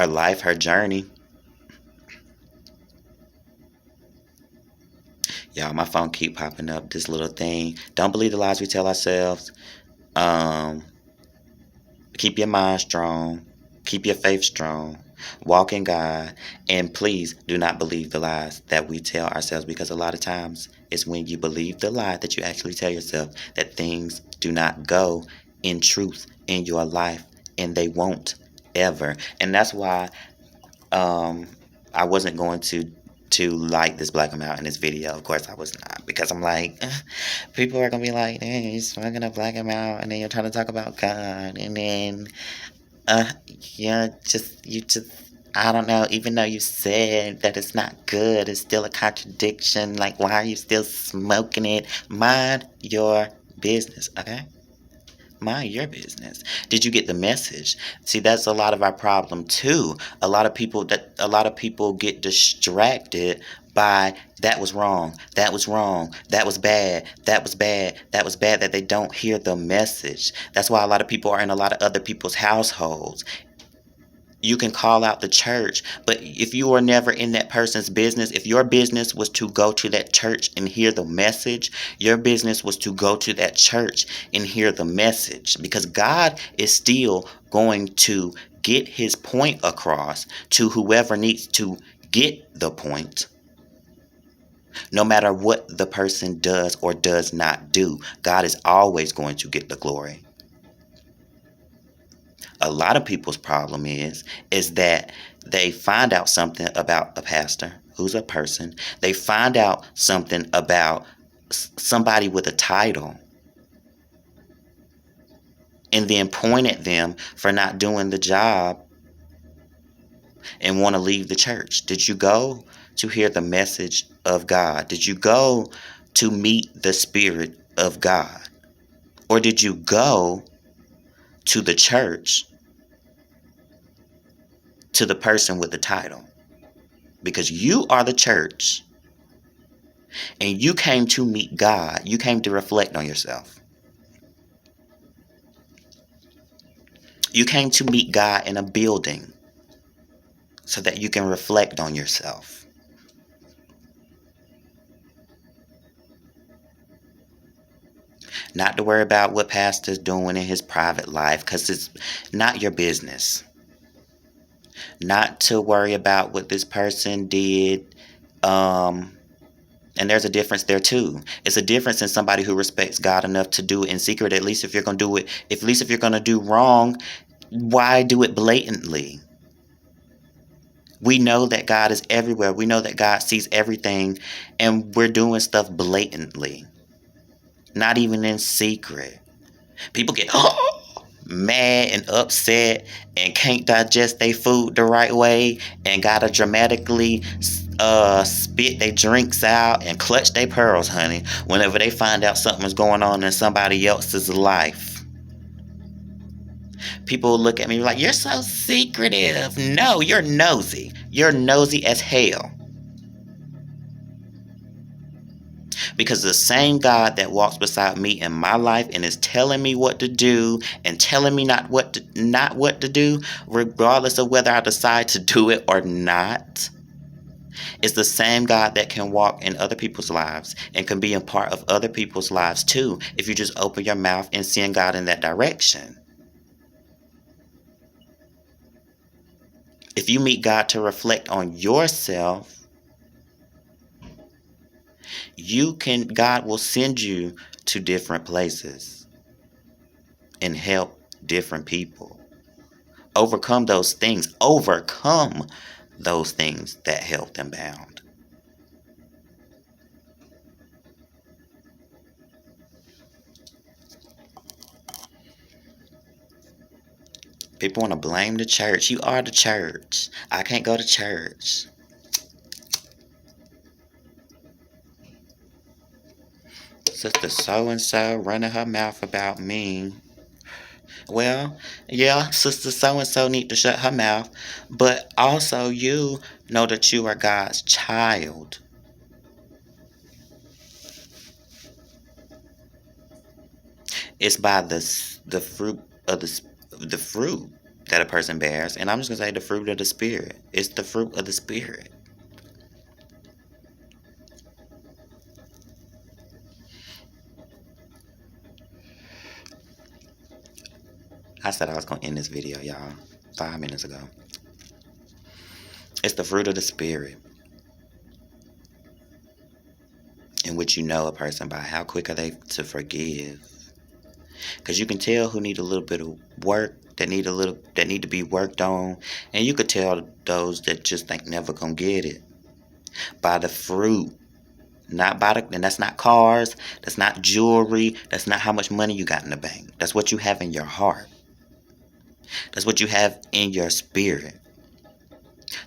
her life, her journey. Y'all, my phone keep popping up this little thing. Don't believe the lies we tell ourselves. Um, Keep your mind strong. Keep your faith strong. Walk in God. And please do not believe the lies that we tell ourselves, because a lot of times it's when you believe the lie that you actually tell yourself that things do not go in truth in your life, and they won't ever. And that's why I wasn't going to like this black him out in this video. Of course I was not, because I'm like, people are gonna be like, hey, you're smoking a black him out, and then you're trying to talk about God, and then you just I don't know, even though you said that it's not good, it's still a contradiction. Like, why are you still smoking it? Mind your business, okay? Mind your business. Did you get the message? See, that's a lot of our problem too. A lot of people get distracted by that was wrong, that was wrong, that was bad, that was bad, that was bad, that they don't hear the message. That's why a lot of people are in a lot of other people's households. You can call out the church, but if you are never in that person's business, if your business was to go to that church and hear the message, your business was to go to that church and hear the message, because God is still going to get his point across to whoever needs to get the point, no matter what the person does or does not do. God is always going to get the glory. A lot of people's problem is that they find out something about a pastor who's a person. They find out something about somebody with a title, and then point at them for not doing the job and want to leave the church. Did you go to hear the message of God? Did you go to meet the Spirit of God? Or did you go to the church, to the person with the title? Because you are the church, and you came to meet God. You came to reflect on yourself. You came to meet God in a building so that you can reflect on yourself. Not to worry about what pastor's doing in his private life, because it's not your business. Not to worry about what this person did. And there's a difference there too. It's a difference in somebody who respects God enough to do it in secret. At least if you're going to do it, at least if you're going to do wrong, why do it blatantly? We know that God is everywhere. We know that God sees everything, and we're doing stuff blatantly. Not even in secret. People get mad and upset and can't digest their food the right way and gotta dramatically spit their drinks out and clutch their pearls, honey, whenever they find out something's going on in somebody else's life. People look at me like, you're so secretive. No, you're nosy. You're nosy as hell. Because the same God that walks beside me in my life and is telling me what to do and telling me not what to do, regardless of whether I decide to do it or not, is the same God that can walk in other people's lives and can be a part of other people's lives too, if you just open your mouth and send God in that direction. If you meet God to reflect on yourself, God will send you to different places and help different people overcome those things that held them bound. People want to blame the church. You are the church. I can't go to church. Sister so-and-so running her mouth about me. Well, yeah, Sister so-and-so need to shut her mouth. But also you know that you are God's child. It's by the fruit of the fruit that a person bears. And I'm just going to say the fruit of the Spirit. It's the fruit of the Spirit. I said I was going to end this video, y'all, 5 minutes ago. It's the fruit of the Spirit, in which you know a person by how quick are they to forgive. Because you can tell who need a little bit of work, that need to be worked on, and you could tell those that just ain't never gonna get it by the fruit, not by the. And that's not cars, that's not jewelry, that's not how much money you got in the bank. That's what you have in your heart. That's what you have in your spirit.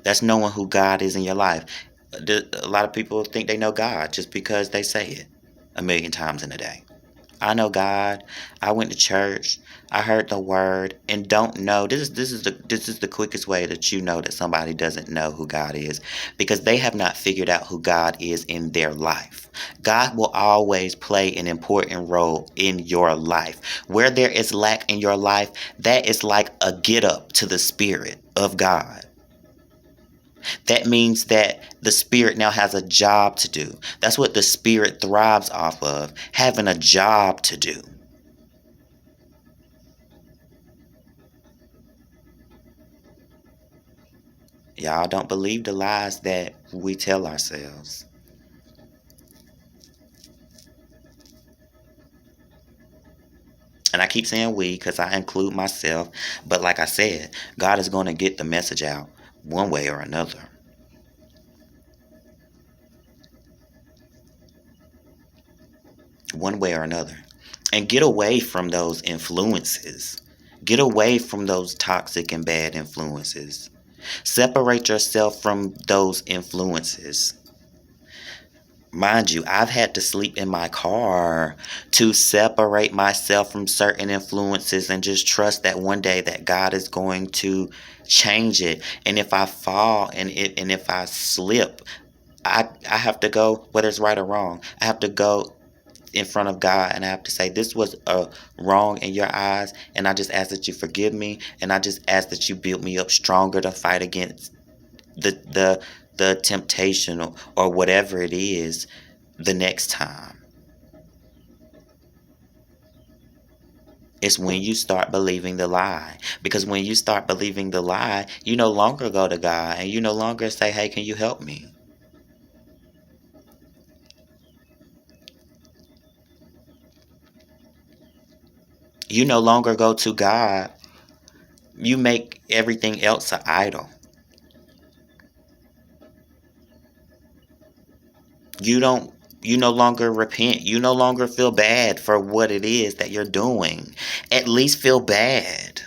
That's knowing who God is in your life. A lot of people think they know God just because they say it a million times in a day. I know God. I went to church. I heard the word, and don't know. This is the quickest way that you know that somebody doesn't know who God is, because they have not figured out who God is in their life. God will always play an important role in your life. Where there is lack in your life, that is like a get up to the Spirit of God. That means that the Spirit now has a job to do. That's what the Spirit thrives off of, having a job to do. Y'all don't believe the lies that we tell ourselves. And I keep saying we because I include myself. But like I said, God is going to get the message out one way or another. One way or another. And get away from those influences. Get away from those toxic and bad influences. Separate yourself from those influences. Mind you, I've had to sleep in my car to separate myself from certain influences and just trust that one day that God is going to change it. And if I fall and if I slip, I have to go, whether it's right or wrong, I have to go in front of God and I have to say, this was wrong in your eyes, and I just ask that you forgive me, and I just ask that you build me up stronger to fight against the temptation or whatever it is the next time. It's when you start believing the lie. Because when you start believing the lie, you no longer go to God and you no longer say, hey, can you help me? You no longer go to God. You make everything else an idol. You no longer repent. You no longer feel bad for what it is that you're doing. At least feel bad.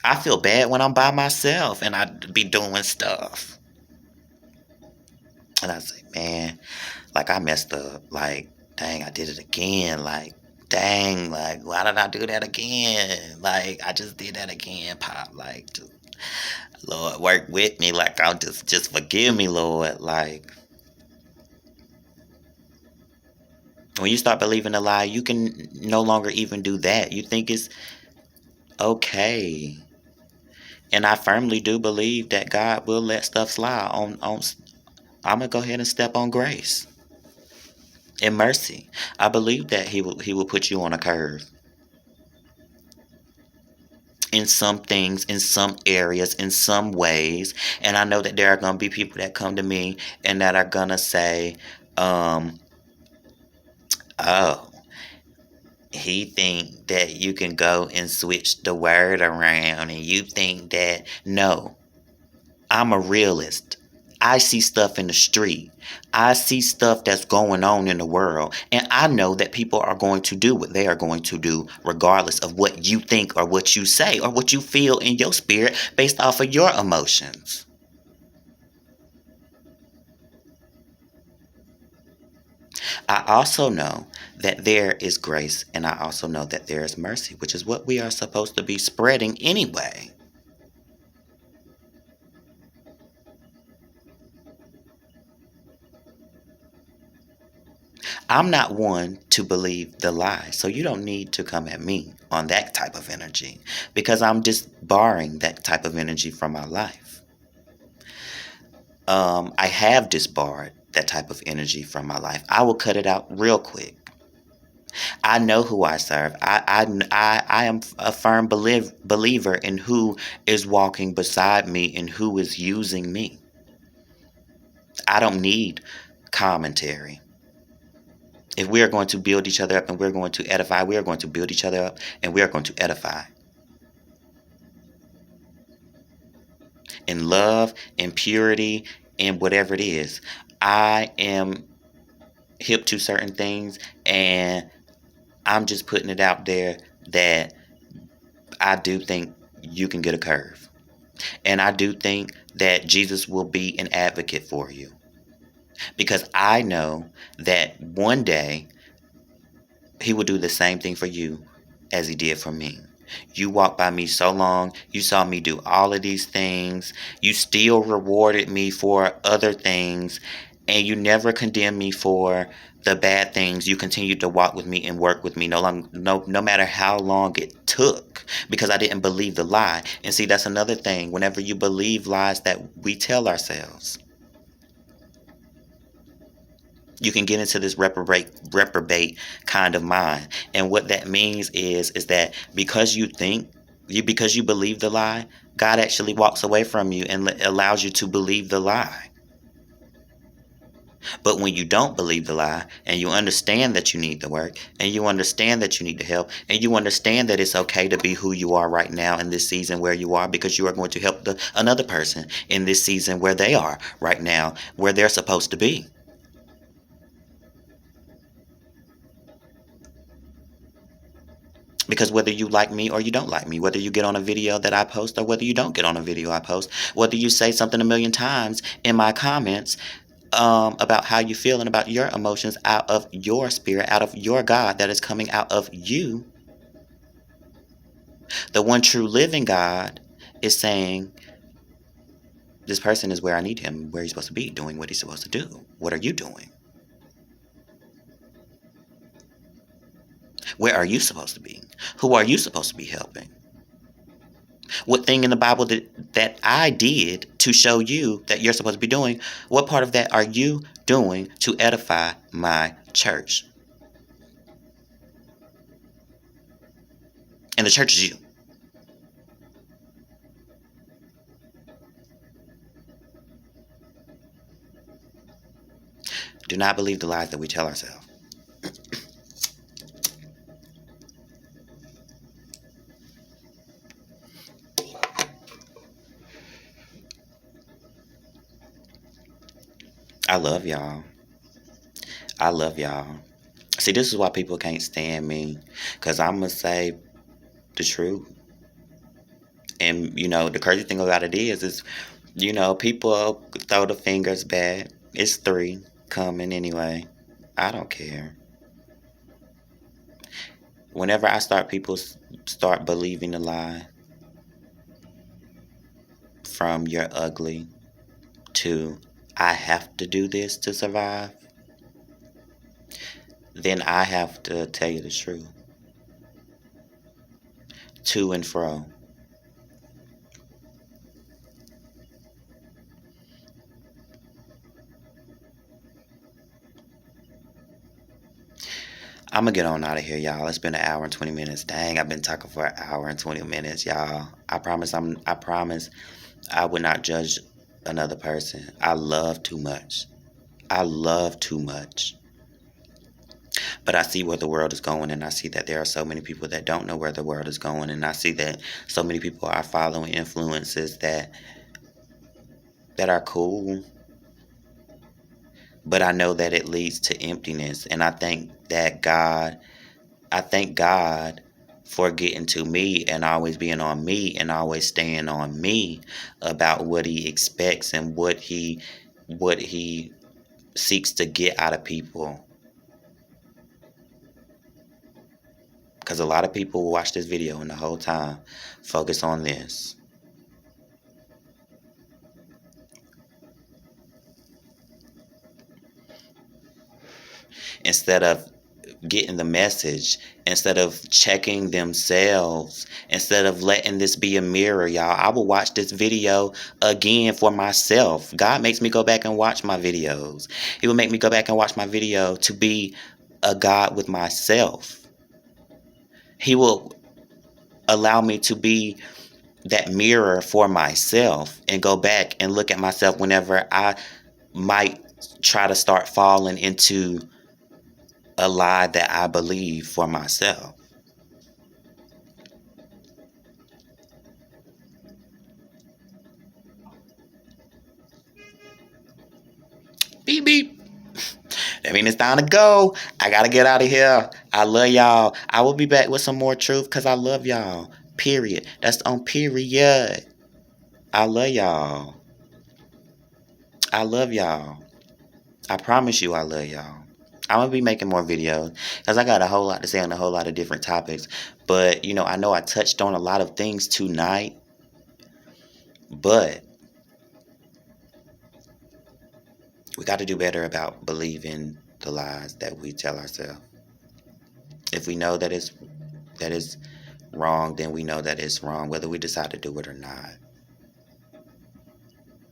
I feel bad when I'm by myself and I be doing stuff. And I say, man, like I messed up. Like, dang, I did it again. Like, dang, like, why did I do that again? Like, I just did that again, Pop. Like, just, Lord, work with me. Like, I'll just forgive me, Lord. Like, when you start believing a lie, you can no longer even do that. You think it's okay. And I firmly do believe that God will let stuff slide on I'm going to go ahead and step on grace and mercy. I believe that he will put you on a curve. In some things, in some areas, in some ways. And I know that there are going to be people that come to me and that are going to say, oh, he think that you can go and switch the word around, and you think that, no, I'm a realist. I see stuff in the street. I see stuff that's going on in the world. And I know that people are going to do what they are going to do regardless of what you think or what you say or what you feel in your spirit based off of your emotions. I also know that there is grace, and I also know that there is mercy, which is what we are supposed to be spreading anyway. I'm not one to believe the lie, so you don't need to come at me on that type of energy, because I'm just disbarring that type of energy from my life. I have disbarred that type of energy from my life. I will cut it out real quick. I know who I serve. I am a firm believer in who is walking beside me and who is using me. I don't need commentary. If we are going to build each other up and we're going to edify, we are going to build each other up and we are going to edify. In love, in purity, in whatever it is. I am hip to certain things, and I'm just putting it out there that I do think you can get a curve. And I do think that Jesus will be an advocate for you. Because I know that one day he will do the same thing for you as he did for me. You walked by me so long. You saw me do all of these things. You still rewarded me for other things. And you never condemned me for the bad things. You continued to walk with me and work with me no matter how long it took. Because I didn't believe the lie. And see, that's another thing. Whenever you believe lies that we tell ourselves, you can get into this reprobate kind of mind. And what that means is that because you believe the lie, God actually walks away from you and allows you to believe the lie. But when you don't believe the lie and you understand that you need the work and you understand that you need the help and you understand that it's okay to be who you are right now in this season where you are, because you are going to help another person in this season where they are right now, where they're supposed to be. Because whether you like me or you don't like me, whether you get on a video that I post or whether you don't get on a video I post, whether you say something a million times in my comments about how you feel and about your emotions out of your spirit, out of your God that is coming out of you, the one true living God is saying, this person is where I need him, where he's supposed to be, doing what he's supposed to do. What are you doing? Where are you supposed to be? Who are you supposed to be helping? What thing in the Bible that I did to show you that you're supposed to be doing, what part of that are you doing to edify my church? And the church is you. Do not believe the lies that we tell ourselves. I love y'all. I love y'all. See, this is why people can't stand me. Because I'm going to say the truth. And, the crazy thing about it is, people throw the fingers back. It's 3 coming anyway. I don't care. Whenever people start believing the lie from you're ugly to I have to do this to survive, then I have to tell you the truth. To and fro. I'm going to get on out of here, y'all. It's been 1 hour and 20 minutes. Dang, I've been talking for 1 hour and 20 minutes, y'all. I promise I would not judge another person. I love too much. I love too much. But I see where the world is going, and I see that there are so many people that don't know where the world is going, and I see that so many people are following influences that are cool. But I know that it leads to emptiness, and I thank God for getting to me and always being on me and always staying on me about what he expects and what he seeks to get out of people. Because a lot of people will watch this video and the whole time focus on this. Instead of getting the message, instead of checking themselves, instead of letting this be a mirror, y'all. I will watch this video again for myself. God makes me go back and watch my videos. He will make me go back and watch my video to be a God with myself. He will allow me to be that mirror for myself and go back and look at myself whenever I might try to start falling into a lie that I believe for myself. Beep beep. That means it's time to go. I gotta get out of here. I love y'all. I will be back with some more truth because I love y'all. Period. That's on period. I love y'all. I love y'all. I promise you I love y'all. I'm gonna be making more videos because I got a whole lot to say on a whole lot of different topics. But I know I touched on a lot of things tonight. But we got to do better about believing the lies that we tell ourselves. If we know that is wrong, then we know that it's wrong, whether we decide to do it or not.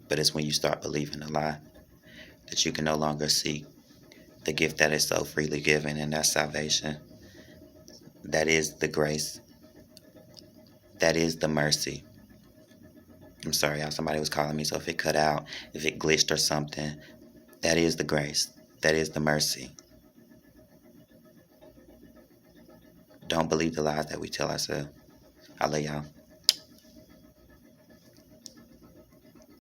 But it's when you start believing a lie that you can no longer seek the gift that is so freely given, and that's salvation. That is the grace. That is the mercy. I'm sorry, y'all. Somebody was calling me, so if it cut out, if it glitched or something, that is the grace. That is the mercy. Don't believe the lies that we tell ourselves. I love y'all.